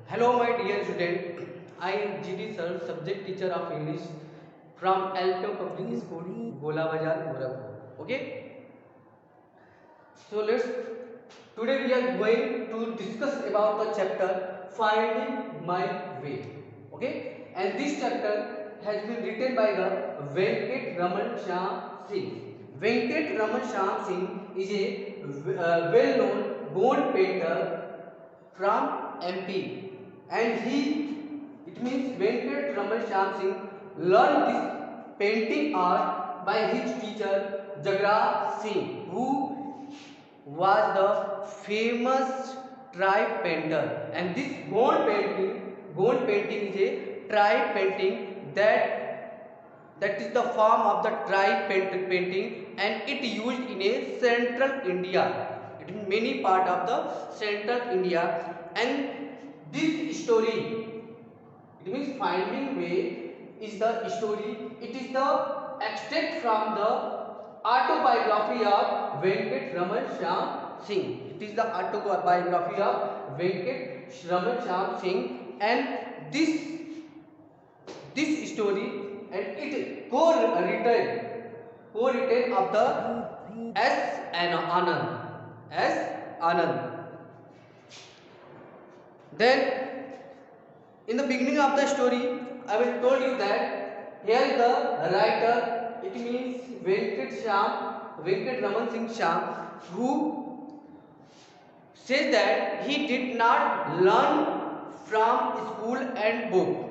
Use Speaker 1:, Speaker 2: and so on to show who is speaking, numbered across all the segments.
Speaker 1: Hello, my dear student. I GD Sir, subject teacher of English from Alto Public School, Gola Bazar, Gorakhpur. Okay. So today we are going to discuss about the chapter Finding My Way. Okay. And this chapter has been written by the Venkat Raman Shyam Singh. Venkat Raman Shyam Singh is a well-known bone painter from MP, and it means Venkat Raman Shyam Singh learned this painting art by his teacher Jagraj Singh, who was the famous tribe painter. And this gond painting is a tribe painting that is the form of the tribe painting, and it used in a central India. It is many part of the central India. And this story, it means Finding Way, is the story. It is the extract from the autobiography of Venkat Raman Shyam Singh. It is the autobiography of Venkat Raman Shyam Singh, and this story, and it co-written of the S. and Anand. Then in the beginning of the story, I will told you that here is the writer. It means Venkat Raman Singh Shyam, who says that he did not learn from school and book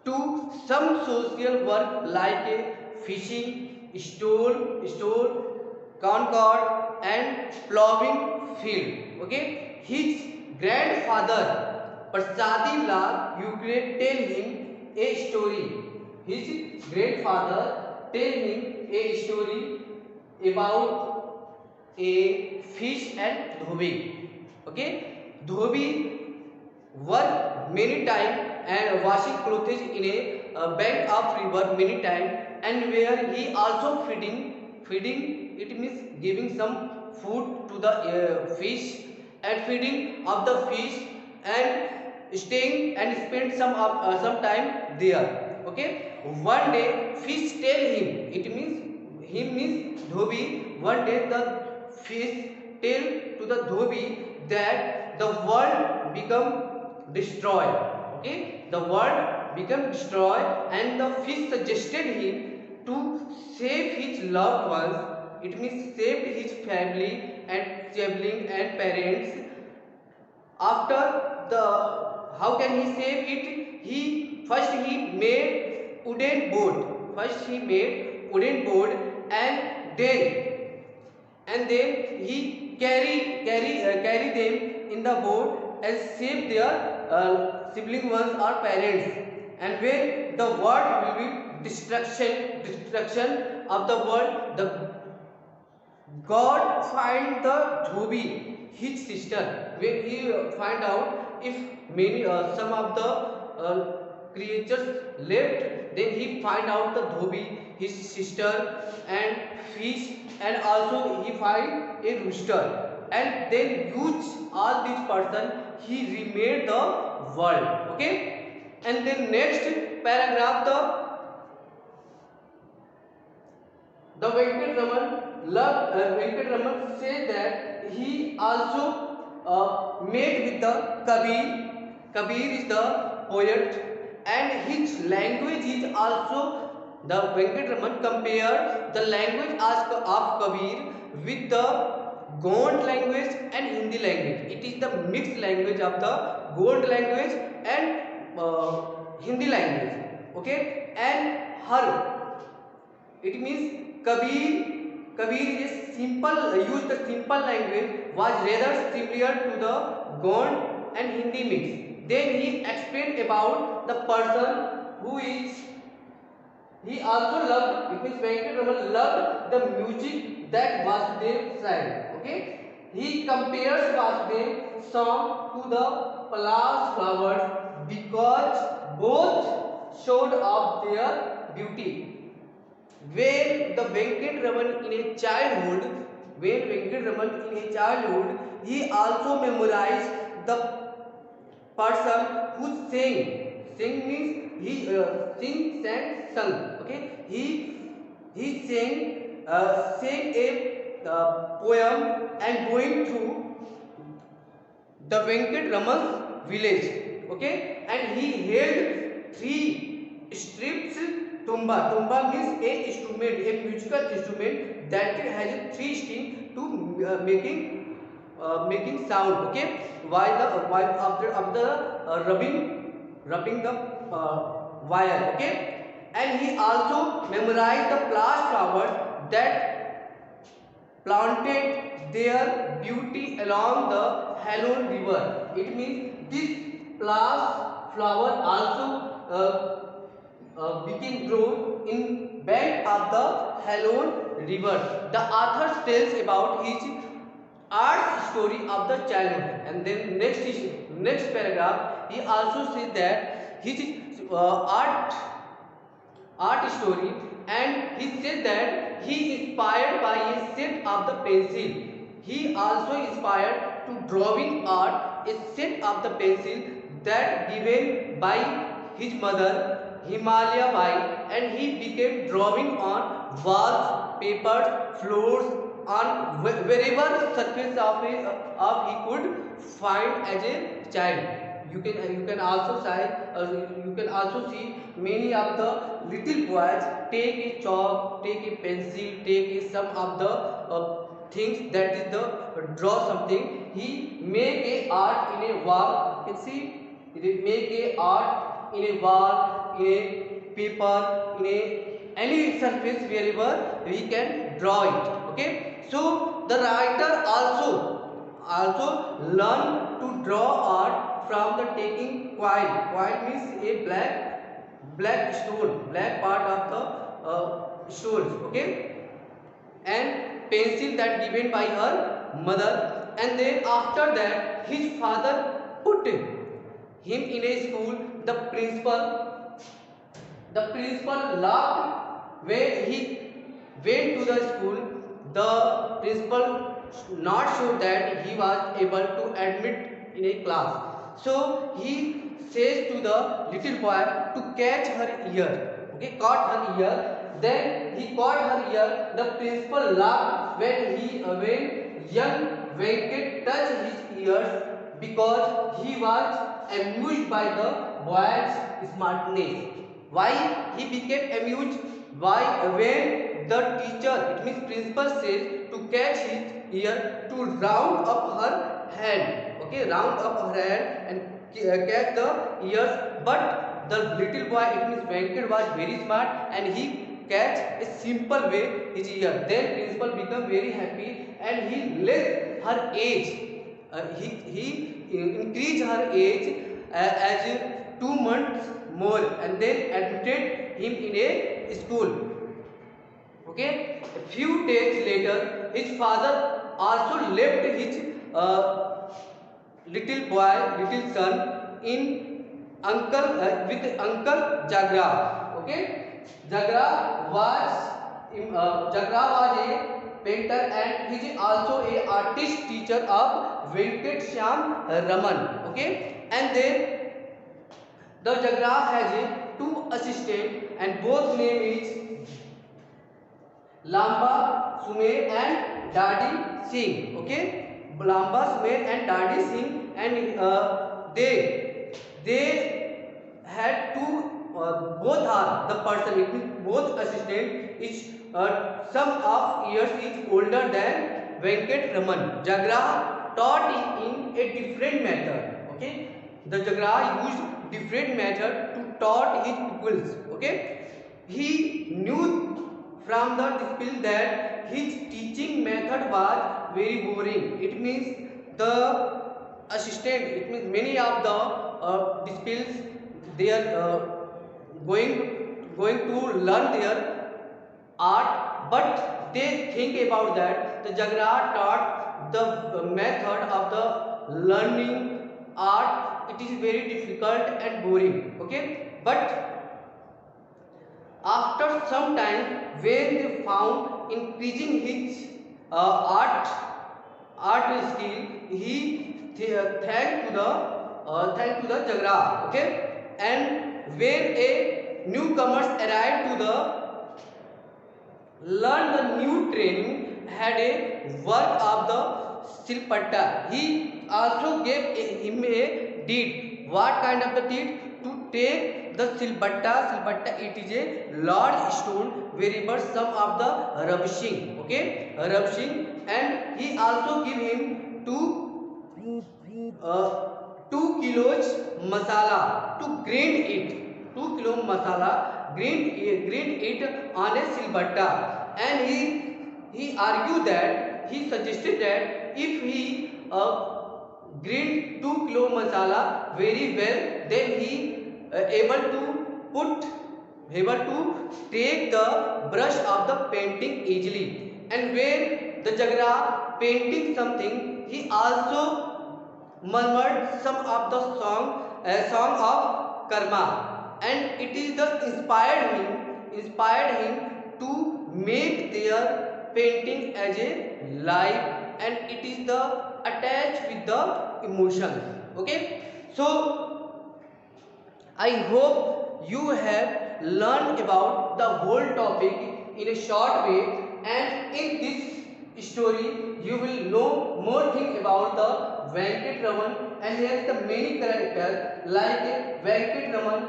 Speaker 1: to some social work like fishing, concord, and plowing field. Okay, his grandfather Prasadi Lal Ukre tell him a story. His grandfather tell him a story about a fish and dhobi. Okay, dhobi work many time and washing clothes in a bank of river many time, and where he also feeding, it means giving some food to the fish, and feeding of the fish, and staying and spend some time there. Okay, one day fish tell him, it means him means dhobi. One day the fish tell to the dhobi that the world become destroyed. Okay, the world become destroyed, and the fish suggested him to save his loved ones. It means saved his family and sibling and parents. After the, how can he save it? He made wooden board. First he made wooden board, and then he carry them in the boat and save their sibling ones or parents. And when the world will be destruction of the world, the God find the Dhobi, his sister. When he find out if many some of the creatures left, then he find out the Dhobi, his sister, and fish, and also he find a rooster, and then use all these person, he remade the world. Okay, and then next paragraph, the Venkat Raman said that he also met with the Kabir. Kabir is the poet, and his language is also, the Venkat Raman compared the language of Kabir with the Gond language and Hindi language. It is the mixed language of the Gond language and Hindi language. Okay, and her, it means Kabir is simple, used the simple language, was rather similar to the Gond and Hindi mix. Then he explained about the person who is, he also loved, it means Venkat Raman loved the music that Vasudev sang. Okay, he compares Vasudev song to the Palace flowers because both showed off their beauty. When Venkat Raman in a childhood, he also memorized the person who sang. Sing means he sing, sang, sung. Okay, he sang a poem and going through the Venkat Raman's village. Okay, and he held three strips tumba. Tumba means a instrument, a musical instrument that has three strings to making sound. Okay, while after rubbing the wire. Okay, and he also memorized the plant flowers that planted their beauty along the Halon river. It means this plant flower also became grown in bank of the Halon river. The author tells about his art story of the childhood, and then next paragraph he also says that his art story, and he said that he inspired by a set of the pencil. He also inspired to drawing art a set of the pencil that given by his mother Himalaya Bai, and he began drawing on walls, papers, floors, on wherever surface of he could find as a child. You can also see many of the little boys take a chalk, take a pencil, take a some of the things that is the draw something. He make a art in a wall. You can see he make a art in a wall, in a paper, in a any surface wherever we can draw it. Okay, so the writer also learn to draw art from the taking coil. Coil means a black stone, black part of the stones. Okay, and pencil that given by her mother, and then after that his father put him in a school. The principal laughed when he went to the school. The principal not sure that he was able to admit in a class, so he says to the little boy to catch her ear. Okay, caught her ear. Then he caught her ear. The principal laughed when young Venkat touched his ears, because he was amused by the boy's smartness. Why he became amused? Why when the teacher, it means principal, says to catch his ear, to round up her hand. Okay, round up her hand and catch the ears. But the little boy, it means Venkat, was very smart and he catch a simple way his ear. Then principal become very happy and he less her age. He increased her age as 2 months more, and then admitted him in a school. Okay, a few days later his father also left his little son in with uncle Jagra. Okay, Jagra was a painter and he is also a artist teacher of Venkat Shyam Raman. Okay, and then the Jagra has a 2 assistants and both name is Lamba Sumer and Dadi Singh. Okay, Lamba Sumer and Dadi Singh, and they had two. Both are the person. It means both assistant is some of years is older than Venkat Raman. Jagra taught in a different method. Okay, the Jagra used different method to taught his pupils. Okay, he knew from the disciple that his teaching method was very boring. It means the assistant, it means many of the disciples, they are going to learn their art, but they think about that the Jagra taught the method of the learning art. It is very difficult and boring. Okay, but after some time, when they found increasing his art skill, he thanked to the thanks to the Jagra. Okay, and when a newcomers arrived to the learn the new training had a work of the Silpatta. He also gave him a deed. What kind of the deed? To take the Silpatta. Silpatta, it is a large stone wherever some of the rubbishing. Okay, rubbishing, and he also give him uh, 2 kilos masala to grind it. 2 kilo masala grind it on a silbatta, and he argued that he suggested that if he grind 2 kilo masala very well, then he able to take the brush of the painting easily. And when the Jagra painting something, he also murmured some of the song of karma, and it is the inspired him to make their painting as a life, and it is the attached with the emotions. Okay, so I hope you have learned about the whole topic in a short way, and in this story you will know more thing about the Venkat Raman, and here is the many characters like Venkat Raman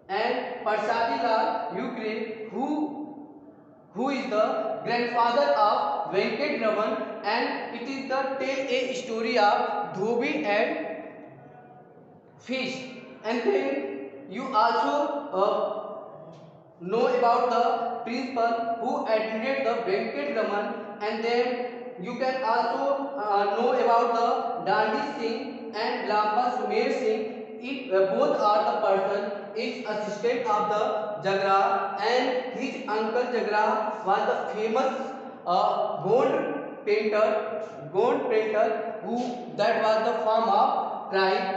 Speaker 1: and Parsadi Lal Ukre, who is the grandfather of Venkat Raman, and it is the tell a story of Dhobi and fish. And then you also know about the principal who admitted the Venkat Raman, and then you can also know about the Dandi Singh and Lamba Sumer Singh. It both are the person is assistant of the Jagra, and his uncle Jagra was the famous gold painter who that was the form of tribe.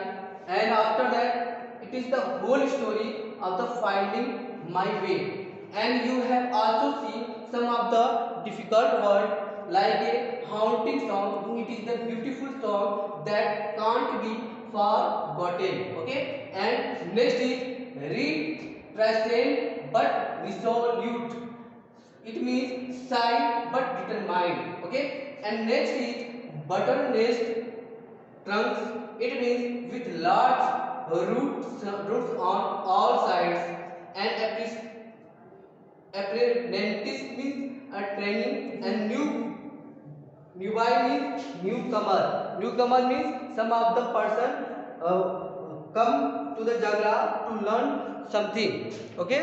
Speaker 1: And after that, it is the whole story of the finding my way. And you have also seen some of the difficult words like a haunting song. It is the beautiful song that can't be forgotten. Okay, and next is restrained but resolute. It means shy but determined. Okay, and next is butternest trunks. It means with large roots on all sides, and apprentice means a training, and newbie means newcomer. Newcomer means some of the person come to the Jagra to learn something. Okay.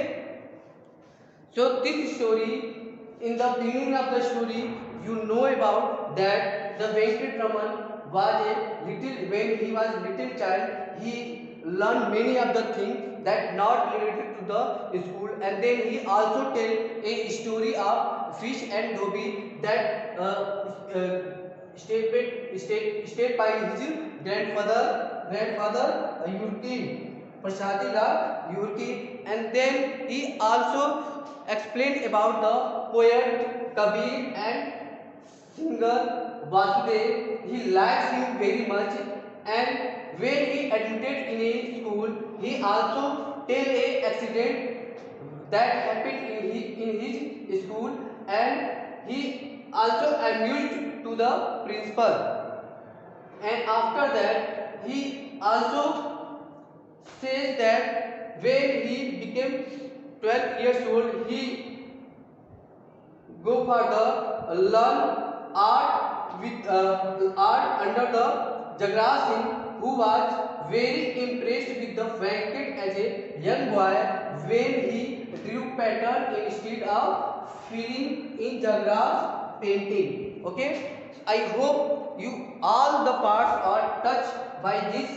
Speaker 1: So this story, in the beginning of the story, you know about that the Venkat Raman was a little, when he was a little child, he learned many of the things that not related to the school, and then he also tell a story of fish and Dhobi that stayed by his grandfather Yurki, Prasadi Lal Yurki, and then he also explained about the poet Kabir and singer Vasudev. He likes him very much, and when he admitted in a school, he also tell a accident that happened in his school, and he also amused to the principal. And after that, he also says that when he became 12 years old, he go for the learn art with art under the Jagra Singh, who was very impressed with the Venkat as a young boy when he drew pattern instead of filling in Jagra's painting. Okay, I hope you all the parts are touched by this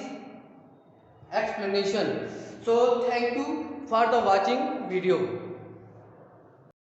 Speaker 1: explanation. So thank you for the watching video.